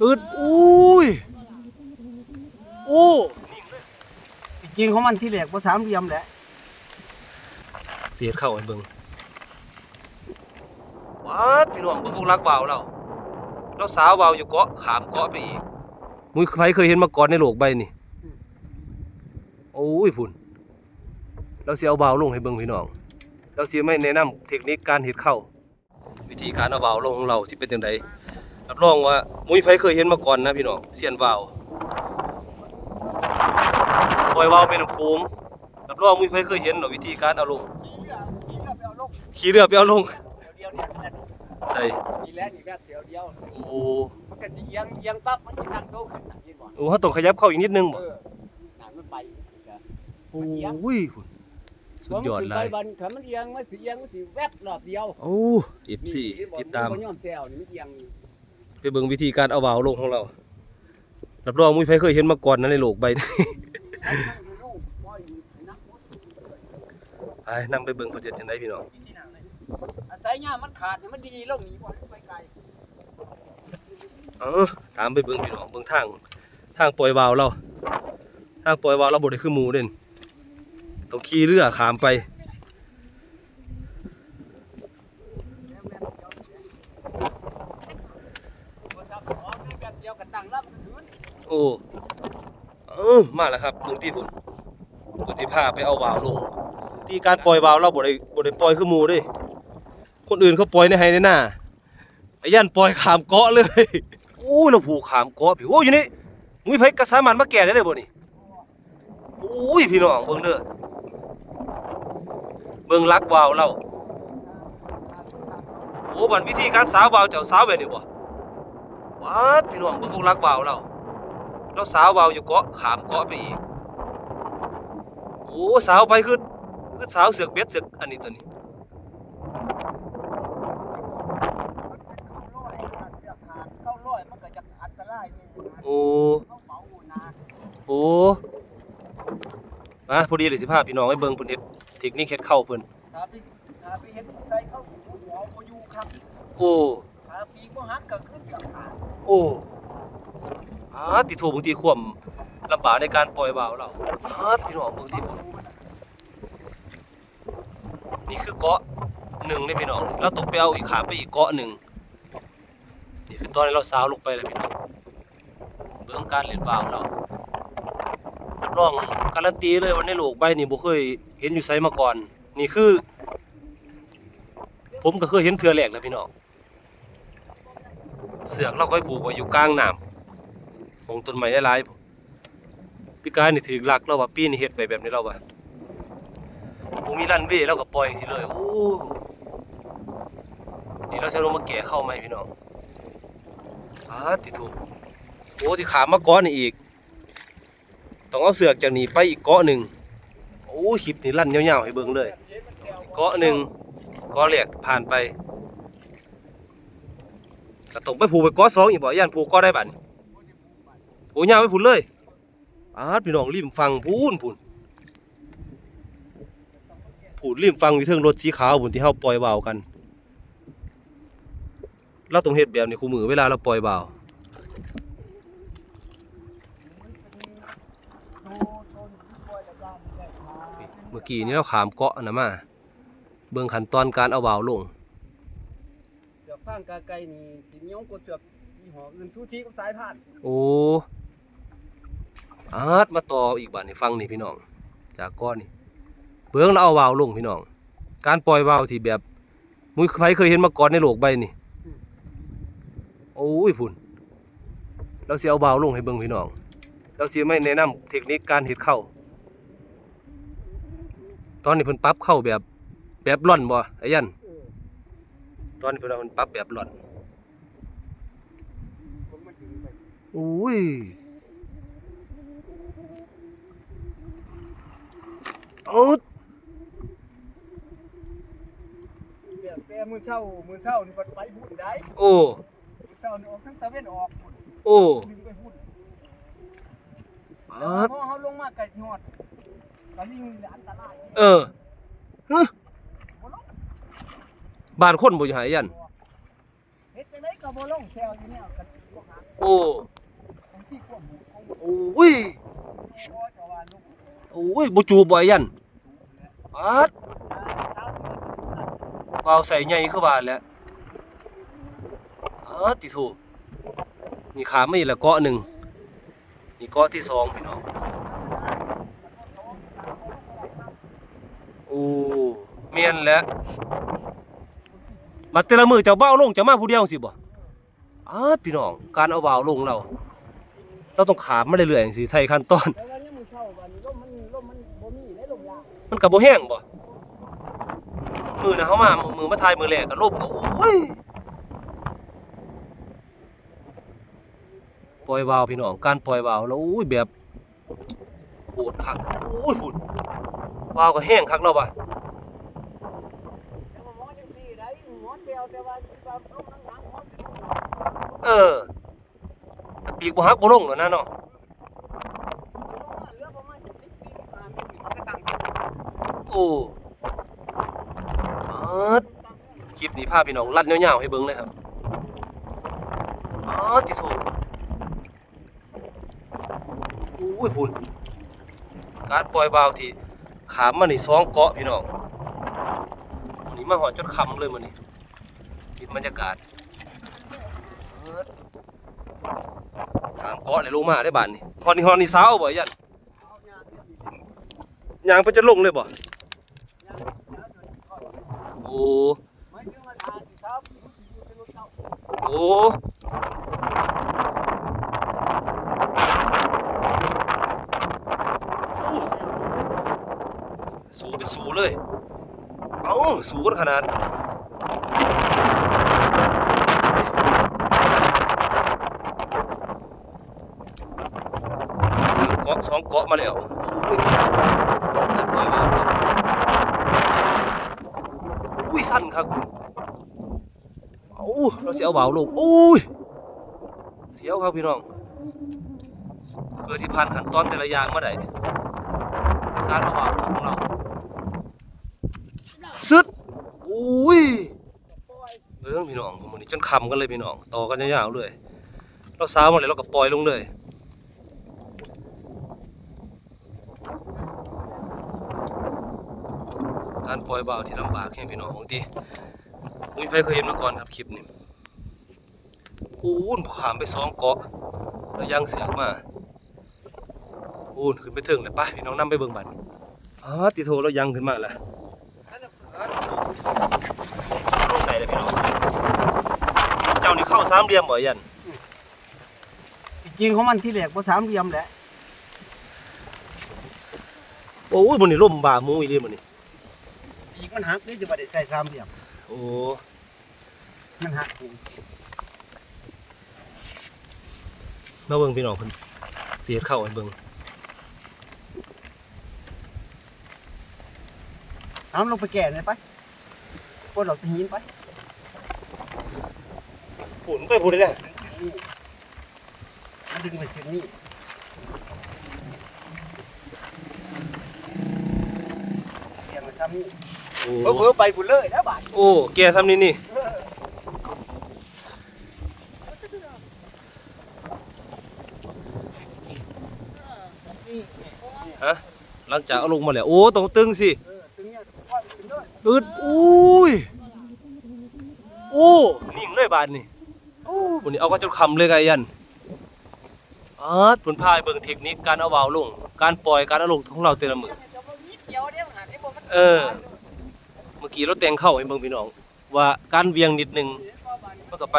อึดอุ้ยโอ้จริงของมันที่แหลกภาษาเรียมแหละเสียเข้าให้เบิ่งว้าพี่น้องเบิ่งของรักบ่าวเราสาวบ่าวอยู่เกาะขามเกาะไปอีกมุ้ยใครเคยเห็นมาก่อนในโลกใบนี่โอ้ยพุ่นเราสิเอาบ่าวลงให้เบิ่งพี่น้องเราสิไม่แนะนำเทคนิคการเฮ็ดเข้าวิธีการเอาบ่าวลงของเราสิเป็นจังไดรับรองว่ามุ้ยใครเคยเห็นมาก่อนนะพี่น้องเสียนบ่าวปล่อยบ่าวเป็นน้ำโขงรับรองมุ้ยใครเคยเห็นเนาะวิธีการเอาลงขี่เรือไปเอาลงใช่อีแล้วอีแบบเดียวโอ้มันก็สิเอียงปั๊บมันสิตั้งโตขึ้นน่ะเห็นบ่โอ้เฮาต้องขยับเข้าอีกนิดนึงบ่น่ะมันไปโอ้ยสุดยอดเลย ถ้ามันเอียงมันสิแวบรอบเดียวโอ้14ติดตาม บ่ยอมแซวนี่มันเอียงไปเบิ่งวิธีการเอาบ่าวลงของเรารับรองมุ้ยไผเคยเห็นมาก่อนนะในโลกใบนี้ไปนำไปเบิ่งเขาเจ็ดจังได๋พี่น้องอาศัยหญ้ามันขาดเนี่ยมันดีลงนี่บ่ไปไกลตามไปเบิ่งพี่น้องเบิ่งทางปล่อยบ่าวเราทางปล่อยบ่าวเราบ่ได้คือหมู่เด่นต้องขี่เรือข้ามไปโอ้มาแล้วครับเบิ่งที่พุ่นสิพาไปเอาบ่าวลงที่การปล่อยบ่าวเราบ่ได้ปล่อยคือหมู่เด้คนอื่นเขาปล่อยในไห้ในหน้าไอ้ยันปล่อยข้ามเกาะเลยโอ้เราผูกข้ามเกาะพี่โอ้อยู่นี่มุ้ยไผก็สามารถมาแก่ได้เลยบ่นี่โอ้ยพี่น้องเบิ่งเด้อเบิ่งรักบ่าวเราโอ้บัดวิธีการสาวบ่าวเจ้าสาวแบบนี้บ่ว้าพี่น้องเบิ่งของรักบ่าวเราสาวบ่าวอยู่เกาะขามเกาะไปอีกโอ้สาวไปคือสาวเสือกเบ็ดเสือกอันนี้ตัวนี้โอ้มาพอดีเลยสิพาพี่น้องให้เบิ่งเพิ่นเฮ็ดเทคนิคเฮ็ดเข้าเพิ่นถ้าไปเฮ็ดใส่เข้าหัวบ่อยู่ครับโอ้ถ้าปีกบ่หักก็คือเสือกขาดโอ้ติโทบางทีความลำบากในการปล่อยบ่าวเราพี่น้องเบิ่งที่พุ่นนี่คือเกาะหนึ่งเลยพี่น้องเราตกไปเอาอีกขามไปอีกเกาะหนึ่งนี่คือตอนนี้เราสาวลงไปแล้วพี่น้องเบื้องการเล่นบ่าวเรารับรองการันตีเลยว่าในโลกใบนี้บ่เคยเห็นอยู่ไสมาก่อนนี่คือผมก็เคยเห็นเทื่อแรกแล้วพี่น้องเสือกเราค่อยผูกไว้อยู่กลางน้ำของต้นไม้หลายๆพี่กายนี่ถือหลักเราว่าปีนี้เฮ็ดไปแบบนี้เราว่าบ่มีรันเวย์เราก็ปล่อยสิเลยโอ้นี่เราจะลงมาแก่เข้าไหมพี่น้องติโถโอ้ที่ขามมาเกาะนี่อีกต้องเอาเสือกจากนี้ไปอีกเกาะหนึ่งโอ้คลิปนี่ลั่นยาวๆให้เบิ่งเลยเกาะหนึ่งเกาะแรกผ่านไปก็ต้องไปผูกไปเกาะสองอีกบ่ย่านผูกเกาะได้บัดโอ้ยาวไปพุ่นเลยพี่น้องริมฟังพูนริมฟังอยู่เทิงรถสีขาวพุ่นที่เฮาปล่อยบ่าวกันเราต้องเฮ็ดแบบนี้คู่มือเวลาเราปล่อยบ่าวเมื่อกี้นี้เราขามเกาะนะมาเบิ่งขั้นตอนการเอาบ่าวลงเสือกฟางกาไก่นี่สิมีองกดเสือกยี่ห้ออื่นซูชิกับสายพานโอ้มาต่ออีกบัดนี่ฟังนี่พี่น้องจากก้อนนี่เบิ่งเราเอาบ่าวลงพี่น้องการปล่อยบ่าวที่แบบมุ้ยใครเคยเห็นมาก่อนในโลกใบนี่โอ้ยพุ่นเราสิเอาบ่าวลงให้เบิ่งพี่น้องเราสิไม่แนะนำเทคนิคการเฮ็ดเข้าตอนนี้เพิ่นปรับเข้าแบบร่อนบ่ไอ้ยันตอนนี้เพิ่นปรับแบบร่อนอุ้ยแต่มื้อเช้านี่ก็ไปพุ่นได้โอ้มื้อเช้านี่ออกทั้งตะเวนออกพุ่นโอ้ไปพุ่นเฮาลงมาไกลสิฮอดตอนนี้อันตรายบ้านคนบ่อยู่หายันเฮ็ดจังได๋ก็ ก็บ่ลงแซวอยู่เนี่ยกันบ่หา โอ้ ที่ควบหมู่เขา โอ้ย บ่จะว่าลง โอ้ยบ่จูบบ่ไอ้ยันปัด สาวที่มัน เบาใส่ใหญ่คือว่าแหล้วติโถนี่ขาไม่ละเกาะหนึ่งนี่เกาะที่สองพี่น้องโอ้เมียนแหล้วบัดแต่ละมือเจ้าเบ้าลงจะมาผู้เดียวสิบ่พี่น้องการเอาเบาลงเราต้องขามมาเรื่อยๆจังซี่ใส่ขั้นตอน แล้ววันนี้มื้อเช้าวันนี้ลมมันบ่มีได้ลมยาง มันก็บ่แห้งบ่มือน่ะเฮามามือมาทายมือแรกก็ลบก็โอ้ยปล่อยวาวพี่น้องการปล่อยวาวแล้วโอ้ยแบบโหดคักโอ้ยหุ่นวาวก็แห้งคักแล้วบ่ แต่ว่าหมอจังซี่ได้หมอแซวแต่ว่าสิว่าลมหลังๆหมอสิลง ถ้าปีกบ่หักบ่ลงแล้วนะเนาะ เหลือประมาณ10 15มิลเขาก็ตั้ง โอ้คลิปนี้พาพี่น้องลัดยาวๆให้เบิ่งเลยครับติโถโอ้ยหุ่นการปล่อยวาวที่ขามมานี่2เกาะพี่น้องวันนี้มาหอดจนค่ำเลยมื้อนี้กินบรรยากาศขามเกาะเลยลงมาได้บาดนี้ฮอดนี่สาวบ่ยันยางไปจะลงเลยบ่โอ้ ไม่ถึงว่าทาสิซับเป็นรถเก่า โอ้สู้เป็นสู้เลยสู้กันขนาดเกาะ2เกาะมาแล้วโอ้ยนั่นปล่อยมาเลยอุ้ยสั้นครับคุณเราสิเอาเบาลงโอ้ยเสียวครับพี่น้องเพื่อที่ผ่านขั้นตอนแต่ละอย่างมาได้การเอาเบาลงของเราซึดอุ้ยพี่น้องมันนี้จนคำกันเลยพี่น้องต่อกันยาวๆเลยเราสาวมาเลยเราก็ปล่อยลงเลยการปล่อยเบาที่ลำบากแค่พี่น้องบางทีมุ้ยไพ่เคยเห็นมาก่อนครับคลิปนี้ขามไป2เกาะแล้วย่างเสียงมาขึ้นไปถึงเลยป่ะพี่น้องนำไปเบิ่งบัตรติโทเรายังขึ้นมาแล้วลงไหนเลยพี่น้องเจ้านี่เข้า3เหลี่ยมบ่ยัน จริงๆของมันที่แรกบ่สามเหลี่ยมแหละ บนนี้ล่มบ่ามูอีเลียมันนี่ อีกมันหักนี่จะบ่ได้ใส่สามเหลี่ยมมันหักเอง มาเบิ่งพี่น้องเพิ่นเสียเข้าให้เบิ่ง เอาลงไปแก่เลยไปปวดหลอดหินไป ฝุ่นไปพูดได้เลย มันดึงไปเส้นนี้เสียงมันซ้ำนี่เพิ่มไปบุญเลยนะบาท แกซ้ำนี่ฮะหลังจากเอาลงมาแล้วต้องตึงสิตึงเนี่ยว่าตึงด้วย อึดนิ่งเลยบาดนี่วันนี้เอาก็จนคำเลยไงยันผลพายเบิ่งเทคนิคการเอาวาวลงการปล่อยการเอาลงของเราแต่ละมือเมื่อกี้เราแต่งเข้าให้เบิ่งพี่น้องว่าการเวียงนิดนึงมันก็ไป